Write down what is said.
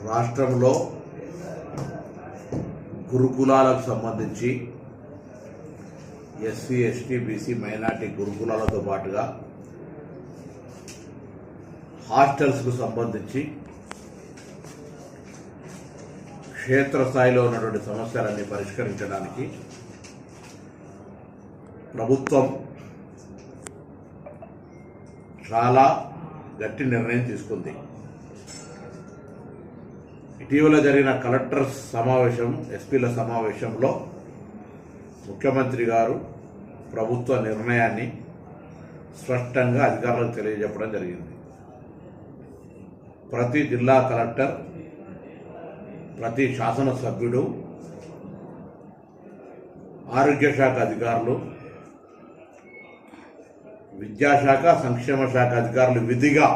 రాష్ట్రంలో గురుకులాలకు సంబంధించి SC ST BC minority గురుకులాలతో పాటుగా హాస్టల్స్కు సంబంధించి క్షేత్రస్థాయిలో ఉన్నటువంటి సమస్యలన్నీ పరిష్కరించడానికి ప్రభుత్వం చాలా గట్టి నిర్ణయం తీసుకుంది. ఇటీవల జరిగిన కలెక్టర్స్ సమావేశం, ఎస్పీల సమావేశంలో ముఖ్యమంత్రి గారు ప్రభుత్వ నిర్ణయాన్ని స్పష్టంగా అధికారులకు తెలియజెప్పడం జరిగింది. ప్రతి జిల్లా కలెక్టర్, ప్రతి శాసనసభ్యుడు, ఆరోగ్య శాఖ అధికారులు, విద్యాశాఖ, సంక్షేమ శాఖ అధికారులు విధిగా